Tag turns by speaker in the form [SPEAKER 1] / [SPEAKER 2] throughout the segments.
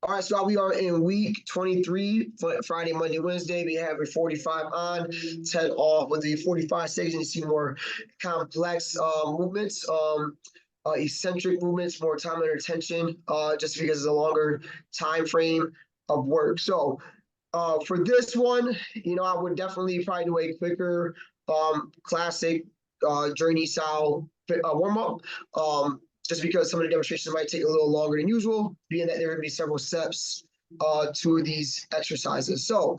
[SPEAKER 1] All right, so we are in week 23, Friday, Monday, Wednesday. We have a 45 on, 10 off. With the 45 section, you see more complex movements, eccentric movements, more time under tension, just because it's a longer time frame of work. So for this one, I would definitely probably do a quicker classic journey style warm up. Just because some of the demonstrations might take a little longer than usual, being that there are going to be several steps to these exercises. So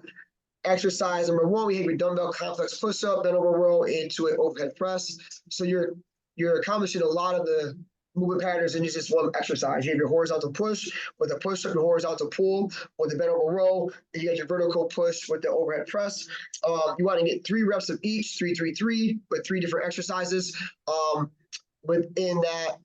[SPEAKER 1] exercise number one, we have your dumbbell complex push-up, bent over row into an overhead press. So you're accomplishing a lot of the movement patterns in just one exercise. You have your horizontal push with a push-up, your horizontal pull with the bent over row, and you got your vertical push with the overhead press. You want to get 3 reps of each, 3, 3, 3, with 3 different exercises within that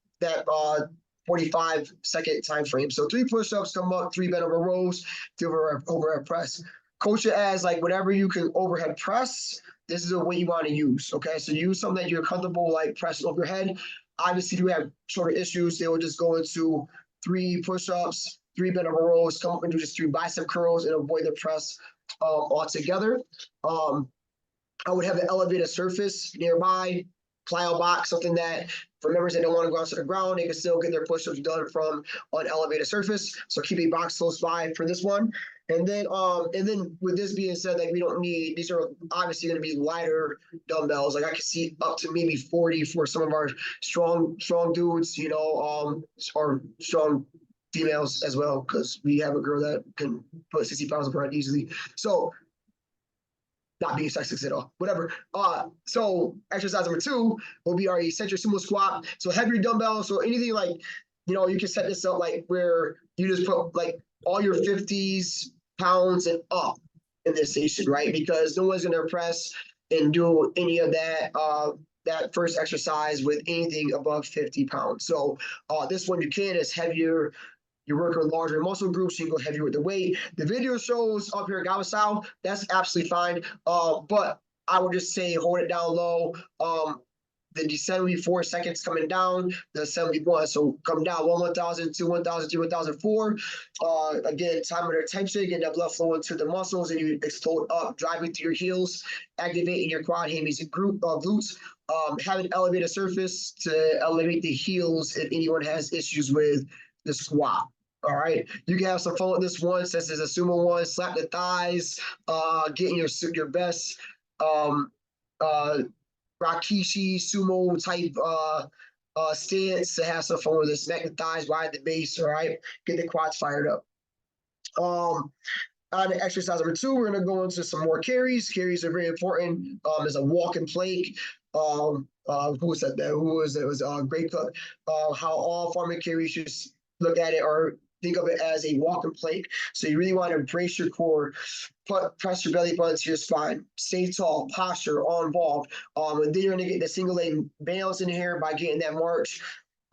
[SPEAKER 1] 45-second time frame. So 3 push-ups, come up, 3 bent over rows, 3 overhead press. Coach it as like whatever you can overhead press. This is the way you want to use. Okay, so use something that you're comfortable like pressing over your head. Obviously, if you have shoulder issues, they will just go into 3 push-ups, 3 bent over rows, come up and do just 3 bicep curls and avoid the press altogether. I would have an elevated surface nearby, plyo box, something that for members that don't want to go out to the ground, they can still get their push-ups done from an elevated surface. So keep a box close by for this one. And then with this being said, like we don't need, these are obviously going to be lighter dumbbells. Like I can see up to maybe 40 for some of our strong dudes, or strong females as well, because we have a girl that can put 60 pounds up her head easily. So not being sexist at all, whatever. So exercise number 2 will be our eccentric sumo squat. So heavier dumbbells, so anything like, you can set this up like where you just put like all your 50s, pounds and up in this station, right? Because no one's gonna press and do any of that that first exercise with anything above 50 pounds. So this one you can is heavier. You're working with larger muscle groups, you can go heavier with the weight. The video shows up here Gaba style, that's absolutely fine. But I would just say hold it down low. The descent will be 4 seconds coming down, the ascent will be 1. So come down 1, 1,000, 2, 1,000, 3, 1,000, 4. Again, time under tension, getting that blood flow into the muscles, and you explode up, driving through your heels, activating your quad, hammies, and glutes. Have an elevated surface to elevate the heels if anyone has issues with the squat. All right, you can have some fun with this one since it's a sumo one. Slap the thighs, getting your best Rakishi sumo type stance to have some fun with it. Smack the thighs, ride the base. All right, get the quads fired up. On exercise number 2, we're gonna go into some more carries. Carries are very important. As a walk and plank. Who said that? Who was it? It was Great Cook. How all farming carries should look at it or think of it as a walk and plank. So you really want to brace your core, press your belly button to your spine, stay tall, posture, all involved. And then you're going to get the single leg balance in here by getting that march.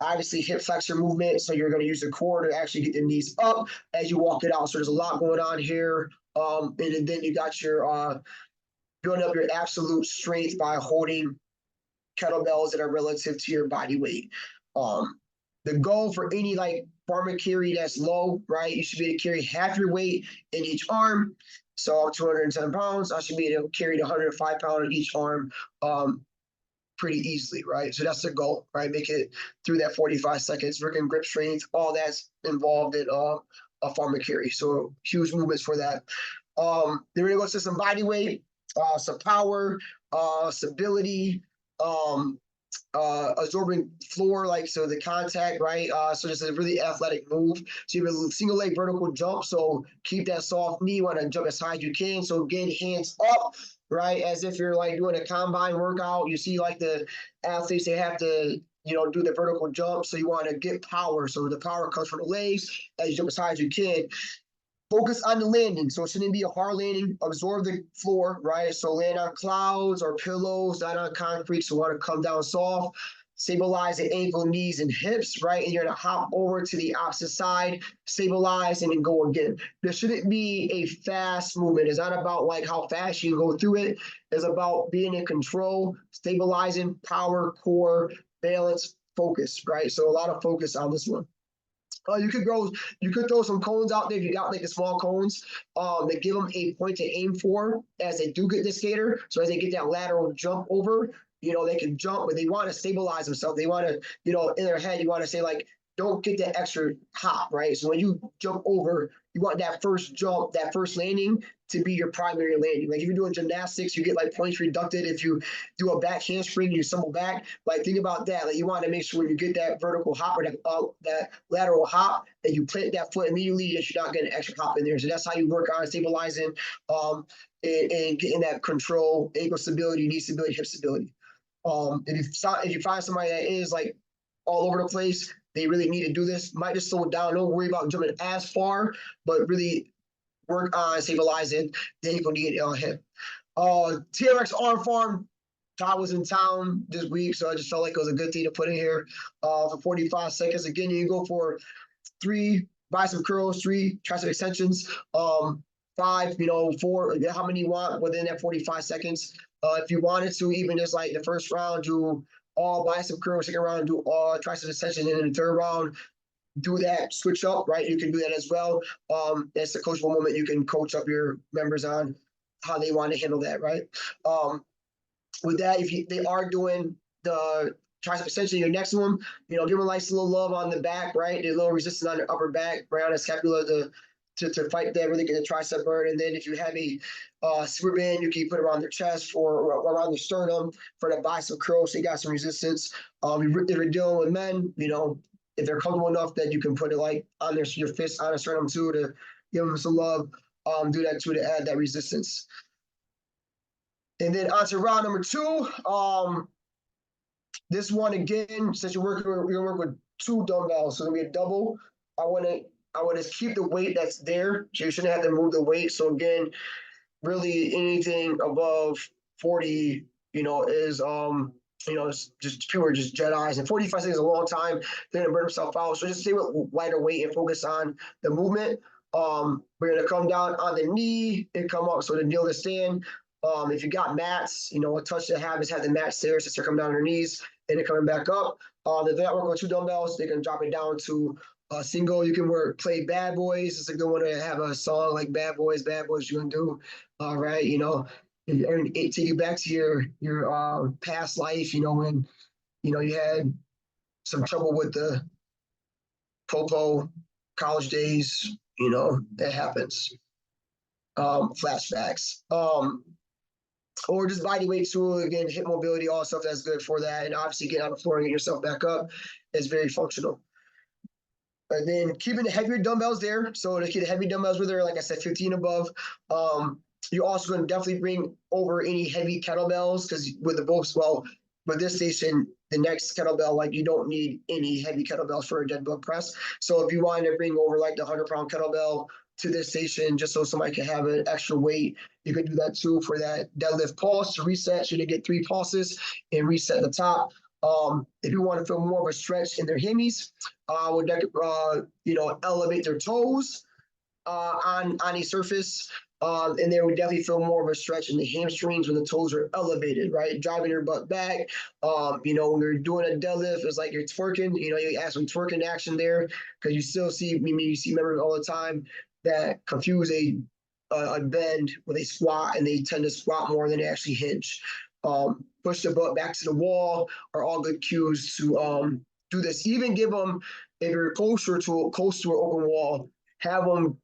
[SPEAKER 1] Obviously, hip flexor movement. So you're going to use the core to actually get the knees up as you walk it out. So there's a lot going on here. And then you got your building up your absolute strength by holding kettlebells that are relative to your body weight. The goal for any like farmer carry that's low, right? You should be able to carry half your weight in each arm. So I'm 210 pounds. I should be able to carry 105 pounds in each arm pretty easily, right? So that's the goal, right? Make it through that 45 seconds, working grip strength, all that's involved in a farmer carry. So huge movements for that. Then we're gonna go to some body weight, some power, stability, absorbing floor, like so the contact, right? So just a really athletic move. So you have a single leg vertical jump. So keep that soft knee, want to jump as high as you can. So again, hands up, right? As if you're like doing a combine workout. You see like the athletes, they have to, do the vertical jump. So you want to get power. So the power comes from the legs as you jump as high as you can. Focus on the landing. So it shouldn't be a hard landing. Absorb the floor, right? So land on clouds or pillows, not on concrete. So want to come down soft. Stabilize the ankle, knees, and hips, right? And you're going to hop over to the opposite side, stabilize, and then go again. There shouldn't be a fast movement. It's not about like how fast you go through it. It's about being in control, stabilizing, power, core, balance, focus, right? So a lot of focus on this one. You could throw some cones out there if you got like the small cones. That give them a point to aim for as they do get the skater. So as they get that lateral jump over, they can jump, but they want to stabilize themselves. They want to, in their head, you want to say like, don't get that extra hop, right? So when you jump over, you want that first jump, that first landing to be your primary landing. Like if you're doing gymnastics, you get like points reducted if you do a back handspring, you stumble back. Like think about that. Like you want to make sure when you get that vertical hop or that lateral hop, that you plant that foot immediately, that you're not getting an extra hop in there. So that's how you work on stabilizing and getting that control, ankle stability, knee stability, hip stability. If you find somebody that is like all over the place, they really need to do this. Might just slow it down. Don't worry about jumping as far, but really work on stabilizing the ankle, knee, and hip. TRX arm farm. Todd was in town this week, so I just felt like it was a good thing to put in here for 45 seconds. Again, you can go for 3 bicep curls, 3 tricep extensions, 5, 4, how many you want within that 45 seconds. If you wanted to, even just like the first round, do all bicep curls, second round, do all tricep extensions, and then the third round, do that switch up, right? You can do that as well. That's the coachable moment. You can coach up your members on how they want to handle that, right? With that, they are doing the tricep extension, your next one, give them a nice little love on the back, right? A little resistance on their upper back, right on the scapula to fight that, really get the tricep burn. And then if you have a super band, you can put it around their chest or around their sternum for the bicep curl, so you got some resistance. If you're dealing with men, if they're comfortable enough that you can put it like on your fist on a sternum too to give them some love, do that too to add that resistance. And then on to round number 2. This one again, since we're gonna work with 2 dumbbells, so it'll be a double. I want to keep the weight that's there, so you shouldn't have to move the weight. So again, really anything above 40, is it's just pure just Jedi's. And 45 seconds is a long time. They're gonna burn themselves out. So just stay with lighter weight and focus on the movement. We're gonna come down on the knee and come up. So the kneel to stand. If you got mats, a touch to have is have the mat there, so they're coming down on their knees and then coming back up. If they're not working with 2 dumbbells, they can drop it down to a single. You can play Bad Boys. It's a good one to have a song like Bad Boys, you can do. All right, and take you back to your past life, when you had some trouble with the popo college days, that happens. Flashbacks. Or just body weight too, again, hip mobility, all stuff that's good for that. And obviously getting on the floor and getting yourself back up is very functional. And then keeping the heavier dumbbells there. So to keep the heavy dumbbells with her, like I said, 15 above. You're also going to definitely bring over any heavy kettlebells because with this station, the next kettlebell, like you don't need any heavy kettlebells for a dead bug press. So if you wanted to bring over like the 100-pound kettlebell to this station just so somebody can have an extra weight, you could do that too for that deadlift pulse to reset. So you get 3 pulses and reset the top. If you want to feel more of a stretch in their hammies, would elevate their toes on a surface. And they would definitely feel more of a stretch in the hamstrings when the toes are elevated, right? Driving your butt back. When you're doing a deadlift, it's like you're twerking. You add some twerking action there because you still see, you see members all the time that confuse a bend when they squat, and they tend to squat more than they actually hinge. Push the butt back to the wall are all good cues to do this. Even give them, if you're close to an open wall, have them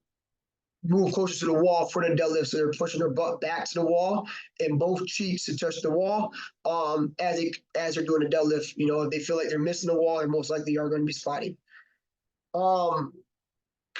[SPEAKER 1] move closer to the wall for the deadlift, so they're pushing their butt back to the wall and both cheeks to touch the wall. As they're doing the deadlift, if they feel like they're missing the wall, they most likely are going to be squatting.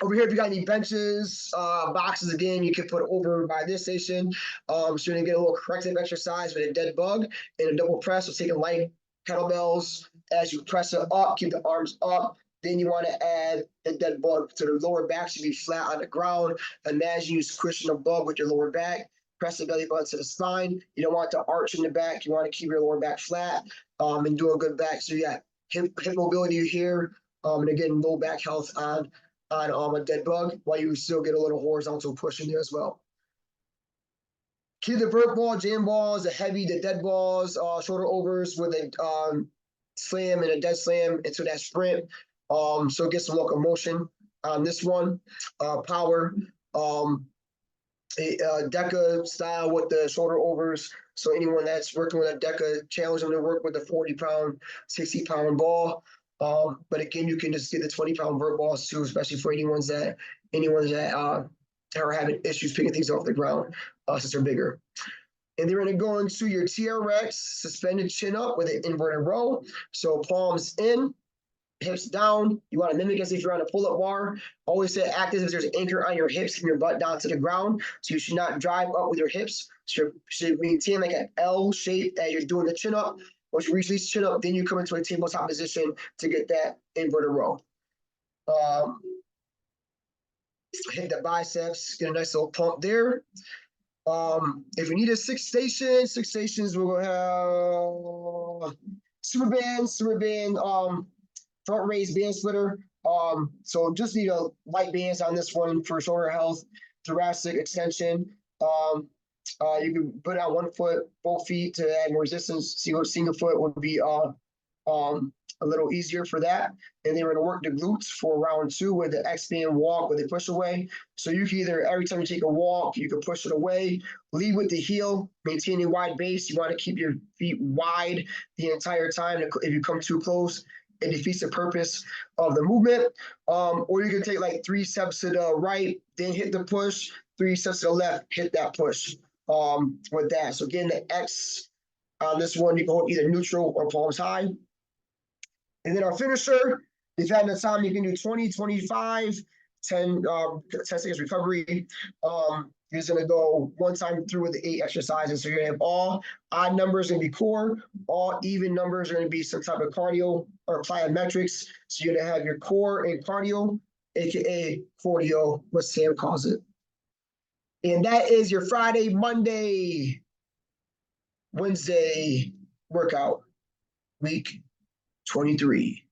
[SPEAKER 1] Over here, if you got any benches, boxes, again, you can put over by this station. So you're gonna get a little corrective exercise with a dead bug and a double press. So taking light kettlebells as you press it up, keep the arms up. Then you want to add the dead bug to the lower back, should be flat on the ground. Imagine you squishing a bug with your lower back. Press the belly button to the spine. You don't want to arch in the back. You want to keep your lower back flat and do a good back. So you got hip mobility here, and again, low back health on a dead bug, while you still get a little horizontal push in there as well. Keep the vert ball, jam balls, the dead balls, shoulder overs with a slam and a dead slam into that sprint. So get some locomotion on this one. Power. DECA style with the shoulder overs. So anyone that's working with a DECA, challenge them to work with a 40-pound, 60-pound ball. But again, you can just get the 20-pound vert balls too, especially for anyone that are having issues picking things off the ground since they're bigger. And then we're going to go into your TRX suspended chin up with an inverted row. So palms in, hips down. You want to mimic as if you're on a pull-up bar. Always say act as if there's an anchor on your hips and your butt down to the ground. So you should not drive up with your hips. So you should maintain like an L shape as you're doing the chin up. Once you reach the chin up, then you come into a tabletop position to get that inverted row. Hit the biceps, get a nice little pump there. If you need a six stations, we're gonna have super band, front raised band splitter. So just need a light bands on this one for shoulder health, thoracic extension. You can put out 1 foot, both feet to add more resistance. Single foot would be a little easier for that. And then we're gonna work the glutes for round 2 with the expand walk with the push away. So you can either, every time you take a walk, you can push it away, lead with the heel, maintain a wide base. You want to keep your feet wide the entire time. If you come too close, it defeats the purpose of the movement. Or you can take like 3 steps to the right, then hit the push, 3 steps to the left, hit that push with that. So getting the X on this one, you can hold either neutral or palms high. And then our finisher, if you have the time, you can do 20, 25, 10 seconds recovery. You're just gonna go one time through with the 8 exercises. So you're gonna have all odd numbers gonna be core, all even numbers are gonna be some type of cardio or plyometrics. So you're gonna have your core and cardio, aka cardio, what Sam calls it. And that is your Friday, Monday, Wednesday workout, week 23.